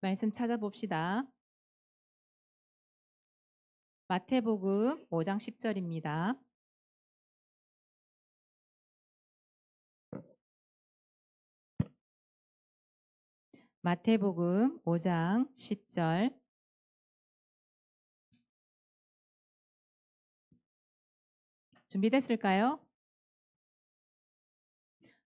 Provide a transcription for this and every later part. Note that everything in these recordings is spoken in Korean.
말씀 찾아봅시다. 마태복음 5장 10절입니다. 마태복음 5장 10절. 준비됐을까요?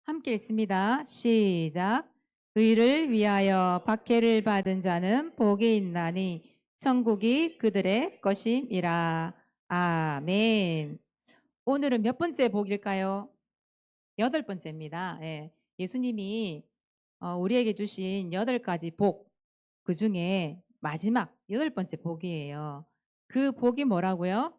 함께 읽습니다. 시작. 의를 위하여 박해를 받은 자는 복이 있나니 천국이 그들의 것임이라. 아멘. 오늘은 몇 번째 복일까요? 8번째입니다. 예. 예수님이 우리에게 주신 8가지 복, 그 중에 마지막 8번째 복이에요. 그 복이 뭐라고요?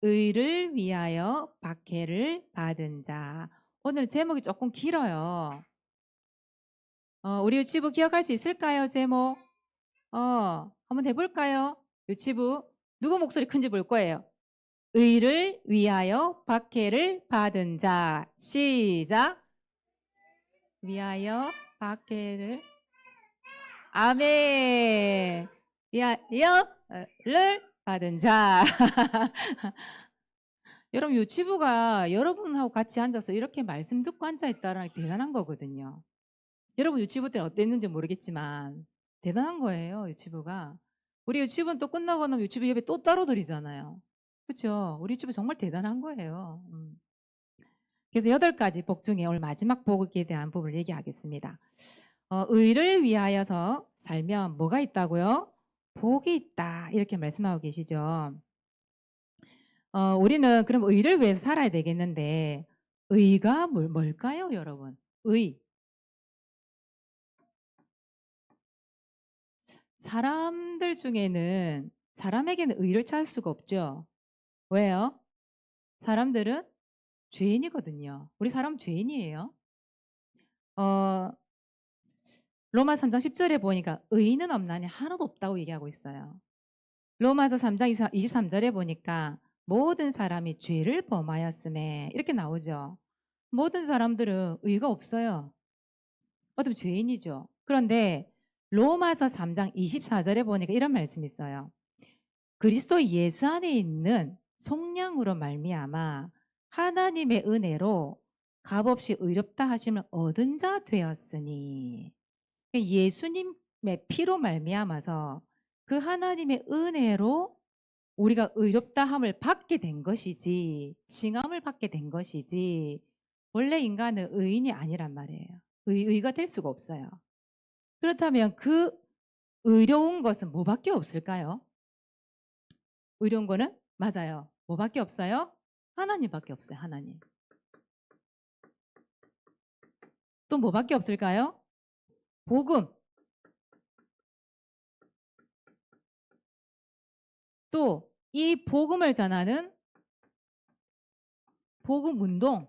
의를 위하여 박해를 받은 자. 오늘 제목이 조금 길어요. 우리 유치부 기억할 수 있을까요? 제목. 한번 해볼까요? 유치부. 누구 목소리 큰지 볼 거예요. 의를 위하여 박해를 받은 자. 시작. 위하여 박해를. 아멘. 위하여를 받은 자. 여러분 유치부가 여러분하고 같이 앉아서 이렇게 말씀 듣고 앉아있다는 게 대단한 거거든요. 여러분 유치부 때는 어땠는지 모르겠지만 대단한 거예요. 유치부가. 우리 유치부는 또 끝나고 나면 유치부 예배 또 따로 드리잖아요. 그렇죠? 우리 유치부 정말 대단한 거예요. 그래서 8가지 복 중에 오늘 마지막 복에 대한 부분을 얘기하겠습니다. 의를 위하여서 살면 뭐가 있다고요? 복이 있다. 이렇게 말씀하고 계시죠. 우리는 그럼 의를 위해서 살아야 되겠는데 의가 뭘까요, 여러분? 의. 사람들 중에는 사람에게는 의를 찾을 수가 없죠. 왜요? 사람들은 죄인이거든요. 우리 사람 죄인이에요. 로마 3장 10절에 보니까 의인은 없나니 하나도 없다고 얘기하고 있어요. 로마서 3장 23절에 보니까 모든 사람이 죄를 범하였음에 이렇게 나오죠. 모든 사람들은 의가 없어요. 어쩌면 죄인이죠. 그런데 로마서 3장 24절에 보니까 이런 말씀이 있어요. 그리스도 예수 안에 있는 속량으로 말미암아 하나님의 은혜로 값없이 의롭다 하심을 얻은 자 되었으니, 예수님의 피로 말미암아서 그 하나님의 은혜로 우리가 의롭다함을 받게 된 것이지, 칭함을 받게 된 것이지, 원래 인간은 의인이 아니란 말이에요. 의가 될 수가 없어요. 그렇다면 그 의로운 것은 뭐밖에 없을까요? 의로운 거는 맞아요. 뭐밖에 없어요? 하나님밖에 없어요. 하나님. 또 뭐밖에 없을까요? 복음. 또 이 복음을 전하는 복음 운동.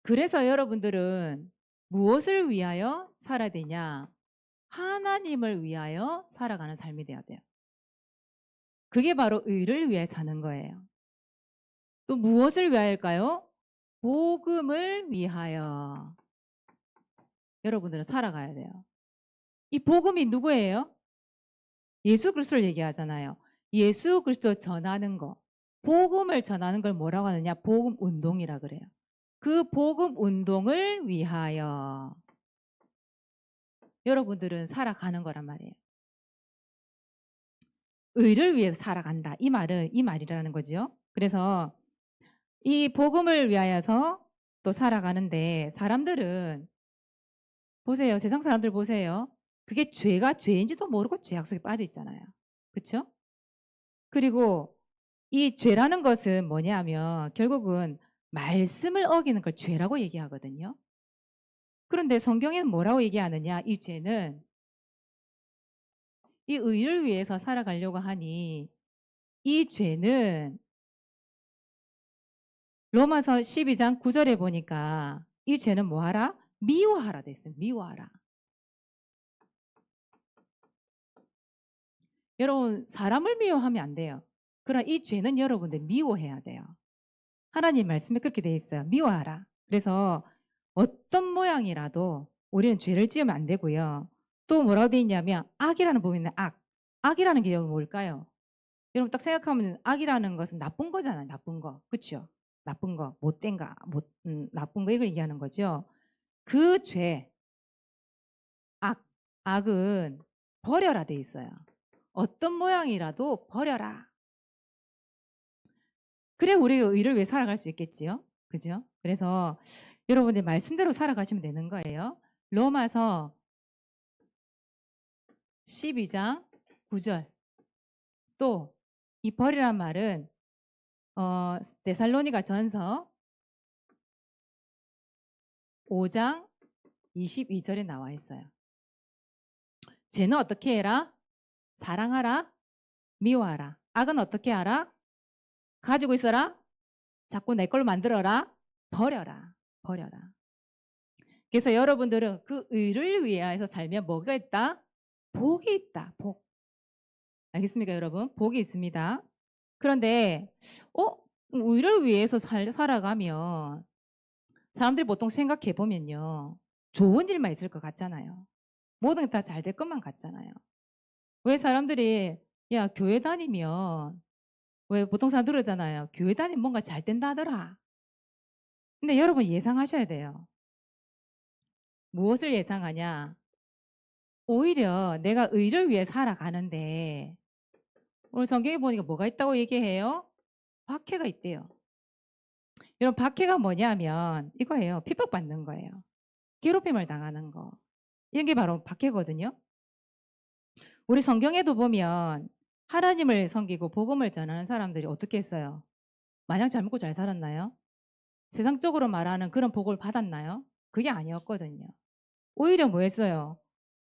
그래서 여러분들은 무엇을 위하여 살아야 되냐? 하나님을 위하여 살아가는 삶이 돼야 돼요. 그게 바로 의를 위해 사는 거예요. 또 무엇을 위하여일까요? 복음을 위하여 여러분들은 살아가야 돼요. 이 복음이 누구예요? 예수 그리스도를 얘기하잖아요. 예수 그리스도 전하는 거, 복음을 전하는 걸 뭐라고 하느냐? 복음 운동이라 그래요. 그 복음 운동을 위하여 여러분들은 살아가는 거란 말이에요. 의를 위해서 살아간다. 이 말은 이 말이라는 거죠. 그래서 이 복음을 위하여서 또 살아가는데, 사람들은 보세요. 세상 사람들 보세요. 그게 죄가 죄인지도 모르고 죄악 속에 빠져 있잖아요. 그렇죠? 그리고 이 죄라는 것은 뭐냐면 결국은 말씀을 어기는 걸 죄라고 얘기하거든요. 그런데 성경에는 뭐라고 얘기하느냐? 이 죄는 이 의를 위해서 살아가려고 하니 이 죄는 로마서 12장 9절에 보니까 이 죄는 뭐하라? 미워하라 됐어요. 미워하라. 여러분 사람을 미워하면 안 돼요. 그러나 이 죄는 여러분들 미워해야 돼요. 하나님 말씀에 그렇게 돼 있어요. 미워하라. 그래서 어떤 모양이라도 우리는 죄를 지으면 안 되고요. 또 뭐라고 돼 있냐면 악이라는 부분이 있는 악. 악이라는 게 여러분 뭘까요? 여러분 딱 생각하면 악이라는 것은 나쁜 거잖아요. 나쁜 거. 그렇죠? 나쁜 거, 못된 거, 나쁜 거 이걸 얘기하는 거죠. 그 죄, 악, 악은 버려라 돼 있어요. 어떤 모양이라도 버려라. 그래 우리가 의를 위해 살아갈 수 있겠지요. 그죠? 그래서 여러분들 말씀대로 살아가시면 되는 거예요. 로마서 12장 9절. 또 이 버리란 말은 데살로니가 전서 5장 22절에 나와 있어요. 죄는 어떻게 해라? 사랑하라, 미워하라. 악은 어떻게 하라? 가지고 있어라. 자꾸 내 걸로 만들어라. 버려라. 버려라. 그래서 여러분들은 그 의를 위하여서 살면 뭐가 있다? 복이 있다. 복. 알겠습니까, 여러분? 복이 있습니다. 그런데 의를 위해서 살아가면 사람들이 보통 생각해 보면요. 좋은 일만 있을 것 같잖아요. 모든 게 다 잘 될 것만 같잖아요. 왜 사람들이 야, 교회 다니면 왜 보통 사람 그러잖아요. 교회 다니면 뭔가 잘 된다 하더라. 근데 여러분 예상하셔야 돼요. 무엇을 예상하냐? 오히려 내가 의를 위해 살아가는데 오늘 성경에 보니까 뭐가 있다고 얘기해요? 박해가 있대요. 여러분 박해가 뭐냐면 이거예요. 핍박받는 거예요. 괴롭힘을 당하는 거. 이런 게 바로 박해거든요. 우리 성경에도 보면 하나님을 섬기고 복음을 전하는 사람들이 어떻게 했어요? 마냥 잘 먹고 잘 살았나요? 세상적으로 말하는 그런 복을 받았나요? 그게 아니었거든요. 오히려 뭐 했어요?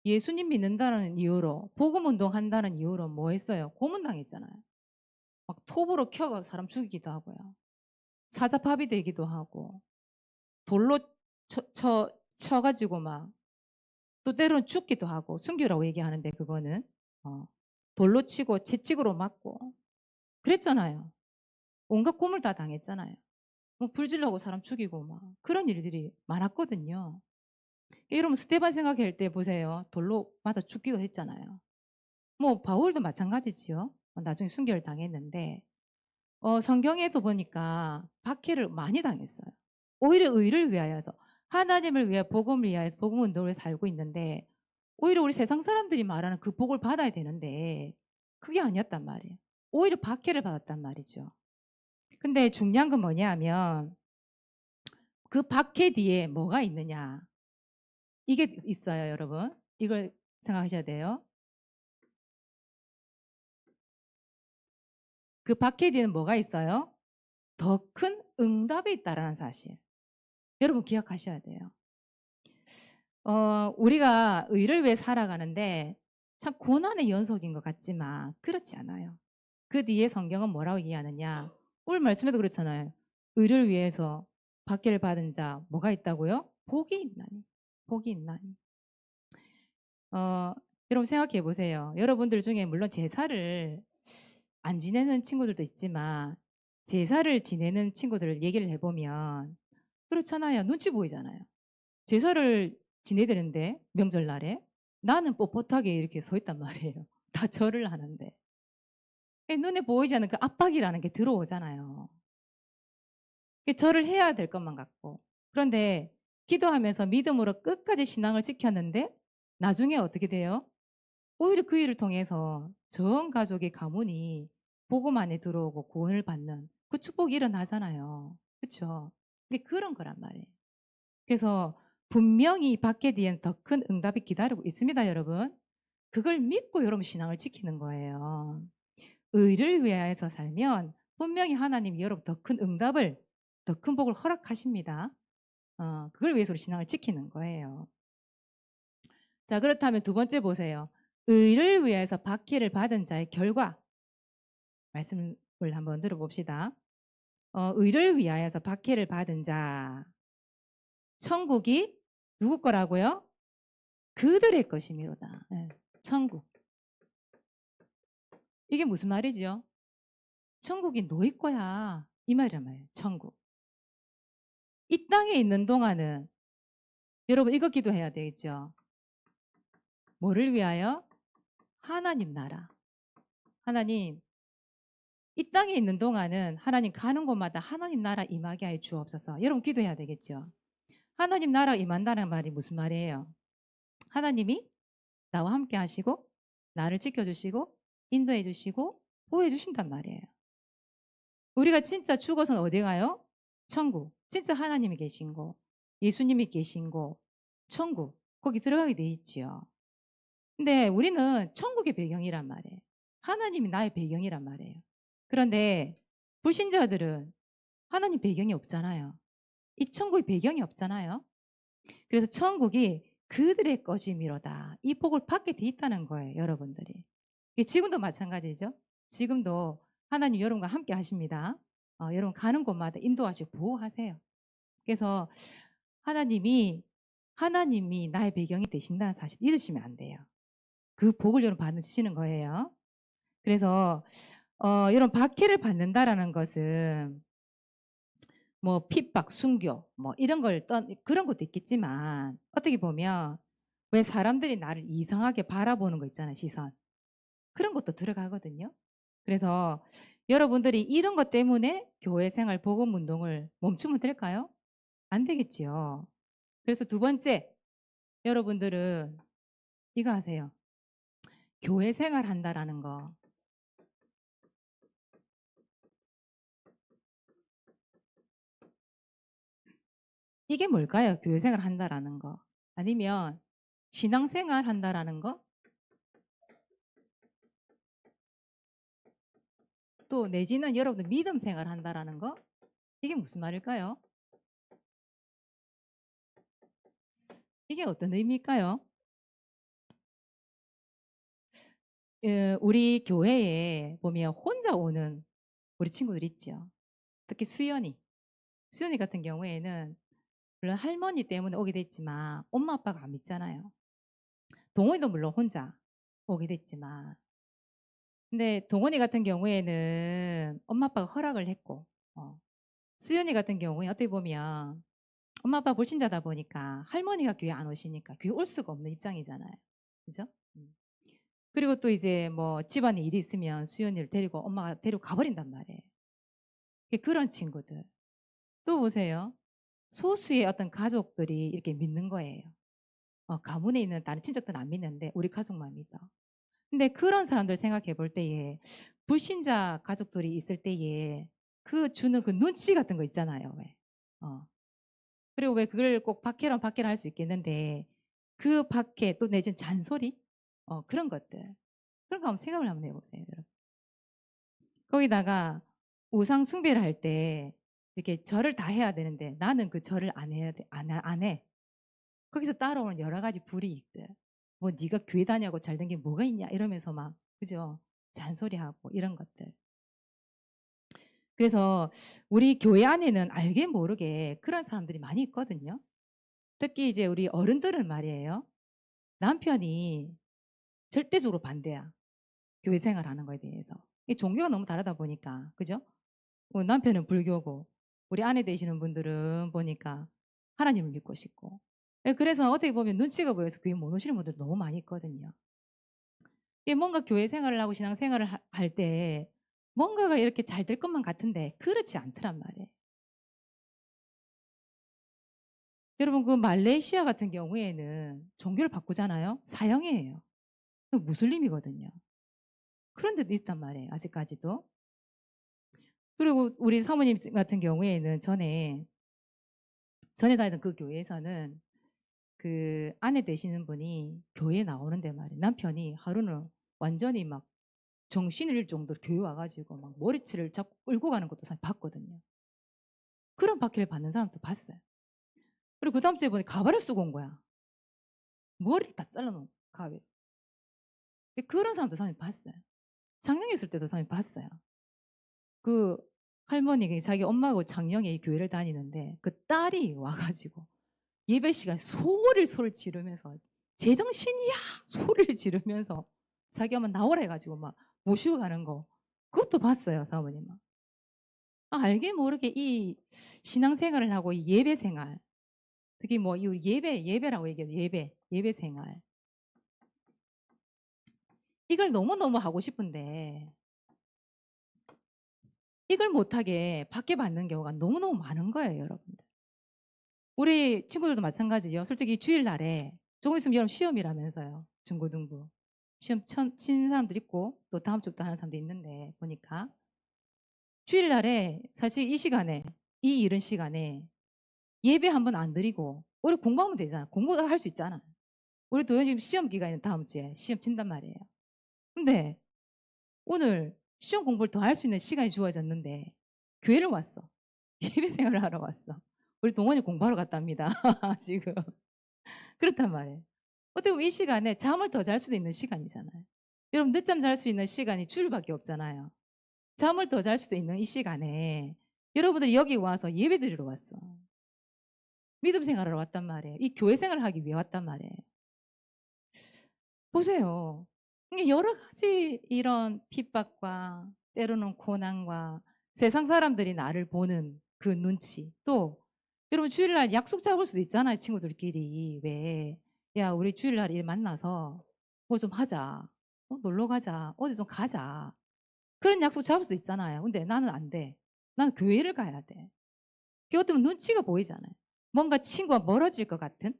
예수님 믿는다는 이유로 복음 운동한다는 이유로 뭐 했어요? 고문당했잖아요. 막 톱으로 켜가 사람 죽이기도 하고요. 사자파비 되기도 하고 돌로 쳐가지고 막 또 때로는 죽기도 하고 순교라고 얘기하는데 그거는 돌로 치고 채찍으로 맞고 그랬잖아요. 온갖 고물 다 당했잖아요. 뭐 불질러고 사람 죽이고 막 그런 일들이 많았거든요. 여러분 스테반 생각할 때 보세요. 돌로 맞아 죽기도 했잖아요. 뭐 바울도 마찬가지지요. 나중에 순교를 당했는데 성경에도 보니까 박해를 많이 당했어요. 오히려 의를 위하여서 하나님을 위해 복음을 위하여서 복음 운동을 살고 있는데 오히려 우리 세상 사람들이 말하는 그 복을 받아야 되는데 그게 아니었단 말이에요. 오히려 박해를 받았단 말이죠. 근데 중요한 건 뭐냐 하면 그 박해 뒤에 뭐가 있느냐. 이게 있어요, 여러분. 이걸 생각하셔야 돼요. 그 박해 뒤에는 뭐가 있어요? 더 큰 응답이 있다라는 사실. 여러분 기억하셔야 돼요. 우리가 의를 위해 살아가는데 참 고난의 연속인 것 같지만 그렇지 않아요. 그 뒤에 성경은 뭐라고 얘기하느냐. 오늘 말씀에도 그렇잖아요. 의를 위해서 박해를 받은 자 뭐가 있다고요? 복이 있나니. 복이 있나니. 여러분 생각해 보세요. 여러분들 중에 물론 제사를 안 지내는 친구들도 있지만 제사를 지내는 친구들을 얘기를 해보면 그렇잖아요. 눈치 보이잖아요. 제사를 지내야 되는데 명절날에 나는 뻣뻣하게 이렇게 서 있단 말이에요. 다 절을 하는데 눈에 보이지 않는 그 압박이라는 게 들어오잖아요. 절을 해야 될 것만 같고 그런데 기도하면서 믿음으로 끝까지 신앙을 지켰는데 나중에 어떻게 돼요? 오히려 그 일을 통해서 전 가족의 가문이 복음 안에 들어오고 구원을 받는 그 축복이 일어나잖아요. 그렇죠? 근데 그런 거란 말이에요. 그래서 분명히 받게 뒤엔 더 큰 응답이 기다리고 있습니다, 여러분. 그걸 믿고 여러분 신앙을 지키는 거예요. 의를 위하여서 살면 분명히 하나님이 여러분 더 큰 응답을, 더 큰 복을 허락하십니다. 그걸 위해서 신앙을 지키는 거예요. 자, 그렇다면 두 번째 보세요. 의를 위해서 박해를 받은 자의 결과 말씀을 한번 들어봅시다. 의를 위하여서 박해를 받은 자 천국이 누구 거라고요? 그들의 것이미로다. 네, 천국. 이게 무슨 말이죠? 천국이 너희 거야. 이 말이란 말이에요. 천국. 이 땅에 있는 동안은 여러분 이거 기도해야 되겠죠. 뭐를 위하여? 하나님 나라. 하나님 이 땅에 있는 동안은 하나님 가는 곳마다 하나님 나라 임하게 하여 주옵소서. 여러분 기도해야 되겠죠. 하나님 나라 임한다는 말이 무슨 말이에요? 하나님이 나와 함께 하시고 나를 지켜주시고 인도해 주시고 보호해 주신단 말이에요. 우리가 진짜 죽어서는 어디 가요? 천국. 진짜 하나님이 계신 곳, 예수님이 계신 곳, 천국. 거기 들어가게 돼 있지요. 근데 우리는 천국의 배경이란 말이에요. 하나님이 나의 배경이란 말이에요. 그런데 불신자들은 하나님 배경이 없잖아요. 이 천국의 배경이 없잖아요. 그래서 천국이 그들의 것임이로다. 이 복을 받게 돼 있다는 거예요, 여러분들이. 지금도 마찬가지죠. 지금도 하나님 여러분과 함께 하십니다. 여러분 가는 곳마다 인도하시고 보호하세요. 그래서 하나님이 나의 배경이 되신다는 사실 잊으시면 안 돼요. 그 복을 여러분 받으시는 거예요. 그래서 여러분 박해를 받는다라는 것은 뭐 핍박, 순교, 뭐 이런 그런 것도 있겠지만 어떻게 보면 왜 사람들이 나를 이상하게 바라보는 거 있잖아요, 시선. 그런 것도 들어가거든요. 그래서 여러분들이 이런 것 때문에 교회 생활 복음 운동을 멈추면 될까요? 안 되겠지요. 그래서 두 번째, 여러분들은 이거 하세요. 교회 생활 한다라는 거. 이게 뭘까요? 교회 생활 한다라는 거. 아니면 신앙 생활 한다라는 거? 또 내지는 여러분들 믿음 생활 한다라는 거? 이게 무슨 말일까요? 이게 어떤 의미일까요? 우리 교회에 보면 혼자 오는 우리 친구들 있죠. 특히 수연이 같은 경우에는 물론 할머니 때문에 오게 됐지만 엄마 아빠가 안 믿잖아요. 동원이도 물론 혼자 오게 됐지만 근데 동원이 같은 경우에는 엄마 아빠가 허락을 했고 수연이 같은 경우에 어떻게 보면 엄마 아빠 불신자다 보니까 할머니가 교회 안 오시니까 교회 올 수가 없는 입장이잖아요. 그죠? 그리고 또 이제 뭐 집안에 일이 있으면 수연이를 데리고 엄마가 데리고 가버린단 말이에요. 그런 친구들. 또 보세요. 소수의 어떤 가족들이 이렇게 믿는 거예요. 가문에 있는 다른 친척들은 안 믿는데 우리 가족만 믿어. 근데 그런 사람들 생각해 볼 때에 불신자 가족들이 있을 때에 그 주는 그 눈치 같은 거 있잖아요. 왜? 그리고 왜 그걸 꼭 박해란 할 수 있겠는데 그 박해 또 내지는 잔소리 그런 것들 그런 거 한번 생각을 한번 해보세요. 여러분. 거기다가 우상 숭배를 할 때 이렇게 절을 다 해야 되는데 나는 그 절을 안 해야 돼. 안 해. 거기서 따라오는 여러 가지 불이익들. 뭐 네가 교회 다녀고 잘 된 게 뭐가 있냐 이러면서 막 그죠? 잔소리하고 이런 것들. 그래서 우리 교회 안에는 알게 모르게 그런 사람들이 많이 있거든요. 특히 이제 우리 어른들은 말이에요. 남편이 절대적으로 반대야. 교회 생활하는 거에 대해서. 이 종교가 너무 다르다 보니까 그죠? 남편은 불교고 우리 아내 되시는 분들은 보니까 하나님을 믿고 싶고 그래서 어떻게 보면 눈치가 보여서 교회 못 오시는 분들 너무 많이 있거든요. 뭔가 교회 생활을 하고 신앙 생활을 할 때 뭔가가 이렇게 잘 될 것만 같은데 그렇지 않더란 말이에요. 여러분 그 말레이시아 같은 경우에는 종교를 바꾸잖아요. 사형이에요. 무슬림이거든요. 그런 데도 있단 말이에요. 아직까지도. 그리고 우리 사모님 같은 경우에는 전에 다니던 그 교회에서는 그 아내 되시는 분이 교회에 나오는데 말이에요. 남편이 하루는 완전히 막 정신을 잃을 정도로 교회 와가지고 막 머리채를 잡고 끌고 가는 것도 사실 봤거든요. 그런 박해를 받는 사람도 봤어요. 그리고 그 다음 주에 보니 가발을 쓰고 온 거야. 머리를 다 잘라놓은 가발. 그런 사람도 사실 봤어요. 작년에 있을 때도 사실 봤어요. 그 할머니가 자기 엄마하고 작년에 교회를 다니는데 그 딸이 와가지고 예배 시간 소리를 지르면서 제정신이야 소리를 지르면서 자기 엄마 나오라 해가지고 막 모시고 가는 거 그것도 봤어요 사모님. 알게 모르게 이 신앙생활을 하고 이 예배 생활 특히 뭐 이 예배라고 얘기해요. 예배 생활. 이걸 너무너무 하고 싶은데 이걸 못하게 밖에 받는 경우가 너무너무 많은 거예요, 여러분들. 우리 친구들도 마찬가지죠. 솔직히 주일날에 조금 있으면 여러분 시험이라면서요. 중고등부. 시험 친 사람들 있고 또 다음 주부터 하는 사람도 있는데 보니까 주일날에 사실 이 시간에 이 이른 시간에 예배 한번 안 드리고 우리 공부하면 되잖아. 공부도 할 수 있잖아. 우리도 지금 시험 기간에 다음 주에 시험 친단 말이에요. 근데 오늘 시험 공부를 더 할 수 있는 시간이 주어졌는데 교회를 왔어. 예배 생활을 하러 왔어. 우리 동원이 공부하러 갔답니다. 지금. 그렇단 말이에요. 어떻게 보면 이 시간에 잠을 더 잘 수도 있는 시간이잖아요. 여러분 늦잠 잘 수 있는 시간이 주일밖에 없잖아요. 잠을 더 잘 수도 있는 이 시간에 여러분들이 여기 와서 예배 드리러 왔어. 믿음 생활하러 왔단 말이에요. 이 교회 생활을 하기 위해 왔단 말이에요. 보세요. 이게 여러 가지 이런 핍박과 때로는 고난과 세상 사람들이 나를 보는 그 눈치 또 여러분 주일날 약속 잡을 수도 있잖아요. 친구들끼리 왜 야 우리 주일날 일 만나서 뭐 좀 하자. 놀러 가자. 어디 좀 가자. 그런 약속 잡을 수도 있잖아요. 근데 나는 안 돼. 나는 교회를 가야 돼. 그게 어떻게 보면 눈치가 보이잖아요. 뭔가 친구와 멀어질 것 같은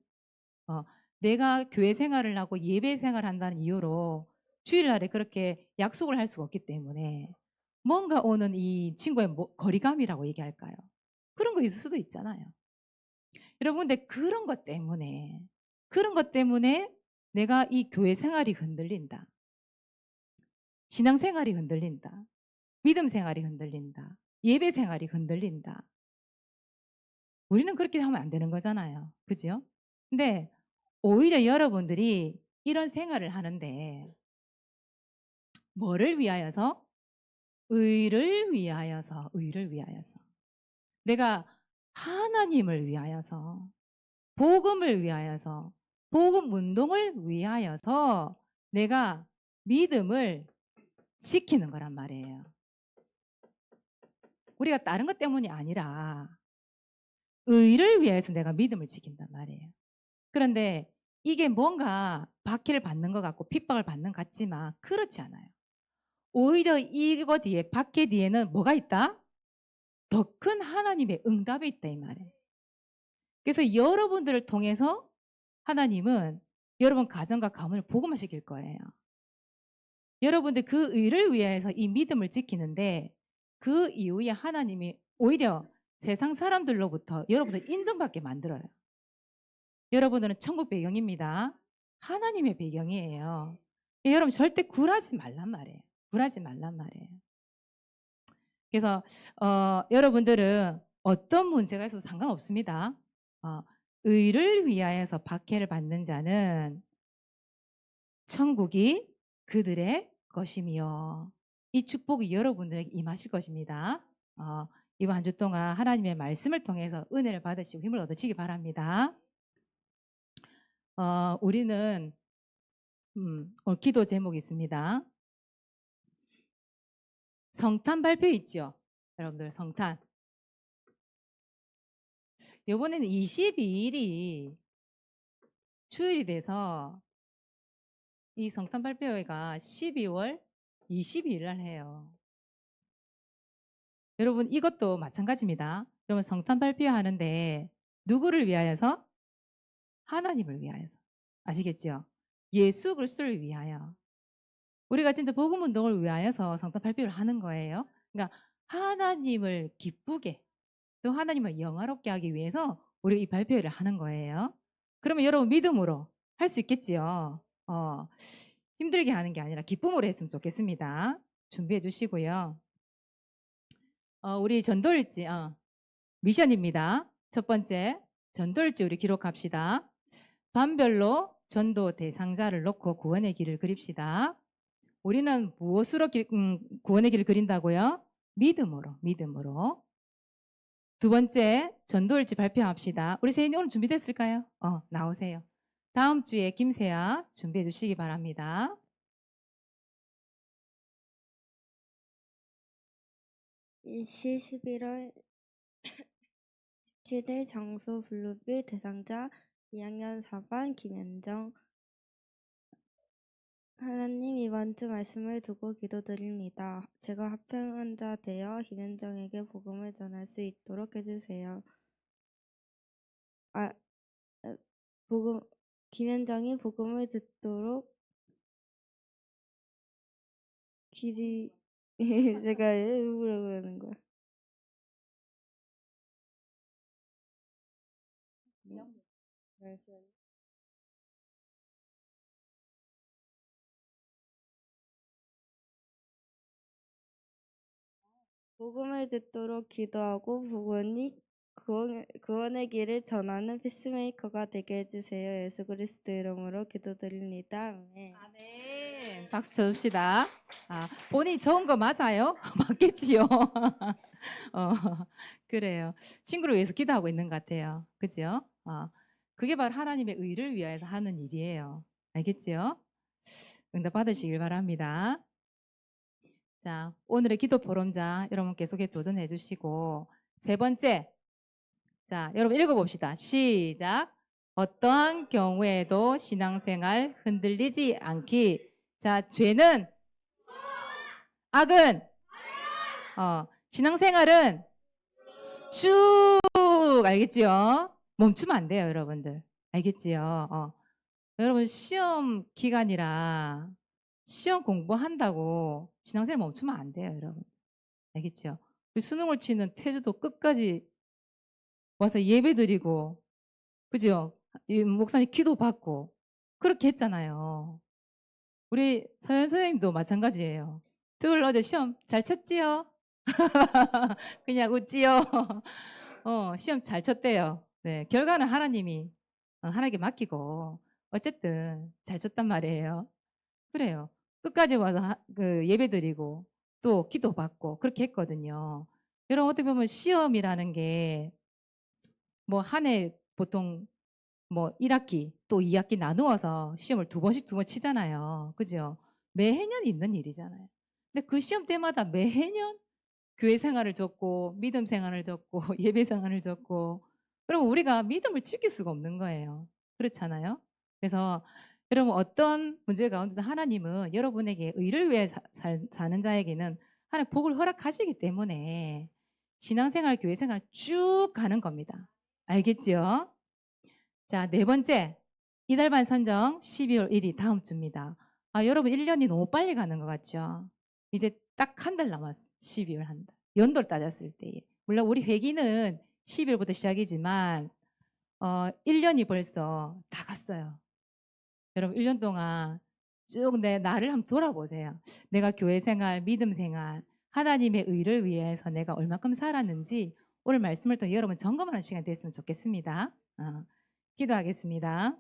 어, 내가 교회 생활을 하고 예배 생활을 한다는 이유로 주일날에 그렇게 약속을 할 수가 없기 때문에 뭔가 오는 이 친구의 거리감이라고 얘기할까요? 그런 거 있을 수도 있잖아요. 여러분, 근데 그런 것 때문에 내가 이 교회 생활이 흔들린다. 신앙 생활이 흔들린다. 믿음 생활이 흔들린다. 예배 생활이 흔들린다. 우리는 그렇게 하면 안 되는 거잖아요. 그죠? 근데 오히려 여러분들이 이런 생활을 하는데 뭐를 위하여서? 의를 위하여서. 내가 하나님을 위하여서, 복음을 위하여서, 복음 운동을 위하여서 내가 믿음을 지키는 거란 말이에요. 우리가 다른 것 때문이 아니라 의를 위해서 내가 믿음을 지킨단 말이에요. 그런데 이게 뭔가 박해를 받는 것 같고 핍박을 받는 것 같지만 그렇지 않아요. 오히려 이거 뒤에 박해 뒤에는 뭐가 있다? 더 큰 하나님의 응답이 있다 이 말이에요. 그래서 여러분들을 통해서 하나님은 여러분 가정과 가문을 복음화시킬 거예요. 여러분들 그 의를 위해서 이 믿음을 지키는데 그 이후에 하나님이 오히려 세상 사람들로부터 여러분들 인정받게 만들어요. 여러분들은 천국 배경입니다. 하나님의 배경이에요. 여러분 절대 굴하지 말란 말이에요. 굴하지 말란 말이에요. 그래서 여러분들은 어떤 문제가 있어도 상관없습니다. 어, 의를 위하여서 박해를 받는 자는 천국이 그들의 것이며 이 축복이 여러분들에게 임하실 것입니다. 이번 한 주 동안 하나님의 말씀을 통해서 은혜를 받으시고 힘을 얻으시기 바랍니다. 우리는 오늘 기도 제목이 있습니다. 성탄 발표 있죠? 여러분들 성탄. 이번에는 22일이 주일이 돼서 이 성탄 발표회가 12월 22일 날 해요. 여러분 이것도 마찬가지입니다. 여러분 성탄 발표하는데 누구를 위하여서? 하나님을 위하여서. 아시겠죠? 예수 그리스도를 위하여. 우리가 진짜 복음 운동을 위하여서 성탄 발표를 하는 거예요. 그러니까 하나님을 기쁘게 또 하나님을 영화롭게 하기 위해서 우리가 이 발표회를 하는 거예요. 그러면 여러분 믿음으로 할 수 있겠지요. 힘들게 하는 게 아니라 기쁨으로 했으면 좋겠습니다. 준비해 주시고요. 우리 전도일지 미션입니다. 첫 번째 전도일지 우리 기록합시다. 반별로 전도 대상자를 놓고 구원의 길을 그립시다. 우리는 무엇으로 구원의 길을 그린다고요? 믿음으로. 두 번째 전도일지 발표합시다. 우리 세인이 오늘 준비됐을까요? 나오세요. 다음 주에 김세아 준비해 주시기 바랍니다. 일시 11월 7일 장소 블루빌 대상자 2학년 4반 김현정. 하나님, 이번 주 말씀을 두고 기도드립니다. 제가 합평자 되어 김현정에게 복음을 전할 수 있도록 해주세요. 김현정이 복음을 듣도록 제가 일부러 그러는 거야. 복음을 듣도록 기도하고 구원의 길을 전하는 피스메이커가 되게 해주세요. 예수 그리스도 이름으로 기도드립니다. 아멘. 아멘. 박수 쳐줍시다. 본인이 적은 거 맞아요? 맞겠지요. 그래요. 친구를 위해서 기도하고 있는 것 같아요. 그죠? 그게 바로 하나님의 의를 위해서 하는 일이에요. 알겠지요? 응답 받으시길 바랍니다. 자, 오늘의 기도 포럼자 여러분 계속해 도전해 주시고, 세 번째, 자, 여러분 읽어봅시다. 시작. 어떠한 경우에도 신앙생활 흔들리지 않기. 자, 죄는, 악은, 신앙생활은 쭉, 알겠지요? 멈추면 안 돼요, 여러분들. 알겠지요? 여러분 시험 기간이라 시험 공부한다고 신앙생활 멈추면 안 돼요, 여러분. 알겠죠? 우리 수능을 치는 태주도 끝까지 와서 예배드리고, 그죠? 이 목사님 기도 받고 그렇게 했잖아요. 우리 서현 선생님도 마찬가지예요. 토요일 어제 시험 잘 쳤지요? 그냥 웃지요? 시험 잘 쳤대요. 네, 결과는 하나님이 하나님께 맡기고 어쨌든 잘 쳤단 말이에요. 그래요. 끝까지 와서 그 예배드리고 또 기도 받고 그렇게 했거든요. 여러분 어떻게 보면 시험이라는 게 뭐 한 해 보통 뭐 1학기 또 2학기 나누어서 시험을 두 번 치잖아요. 그죠? 매해년 있는 일이잖아요. 근데 그 시험 때마다 매해년 교회 생활을 적고 믿음 생활을 적고 예배 생활을 적고 그러면 우리가 믿음을 지킬 수가 없는 거예요. 그렇잖아요. 그래서 여러분 어떤 문제 가운데서 하나님은 여러분에게 의를 위해 사는 자에게는 하나님 복을 허락하시기 때문에 신앙생활, 교회 생활 쭉 가는 겁니다. 알겠지요? 자, 네 번째. 이달 반 선정 12월 1일 다음 주입니다. 여러분 1년이 너무 빨리 가는 것 같죠? 이제 딱 한 달 남았어. 12월 한 달. 연도를 따졌을 때에. 물론 우리 회기는 12월부터 시작이지만 1년이 벌써 다 갔어요. 여러분 1년 동안 쭉 나를 한번 돌아보세요. 내가 교회 생활, 믿음 생활, 하나님의 의를 위해서 내가 얼마큼 살았는지 오늘 말씀을 통해 여러분 점검하는 시간 됐으면 좋겠습니다. 기도하겠습니다.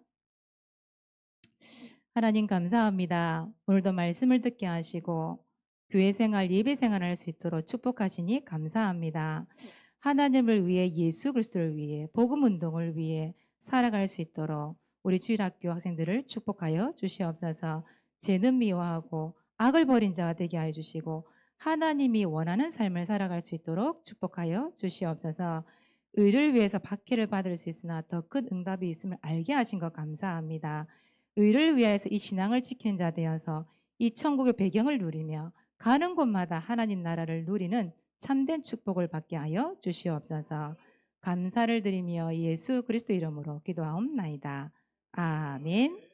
하나님 감사합니다. 오늘도 말씀을 듣게 하시고 교회 생활, 예배 생활을 할 수 있도록 축복하시니 감사합니다. 하나님을 위해 예수 그리스도를 위해 복음 운동을 위해 살아갈 수 있도록 우리 주일학교 학생들을 축복하여 주시옵소서. 죄는 미워하고 악을 버린 자가 되게 하여 주시고 하나님이 원하는 삶을 살아갈 수 있도록 축복하여 주시옵소서. 의를 위해서 박해를 받을 수 있으나 더 큰 응답이 있음을 알게 하신 것 감사합니다. 의를 위해서 이 신앙을 지키는 자 되어서 이 천국의 배경을 누리며 가는 곳마다 하나님 나라를 누리는 참된 축복을 받게 하여 주시옵소서. 감사를 드리며 예수 그리스도 이름으로 기도하옵나이다. 아멘.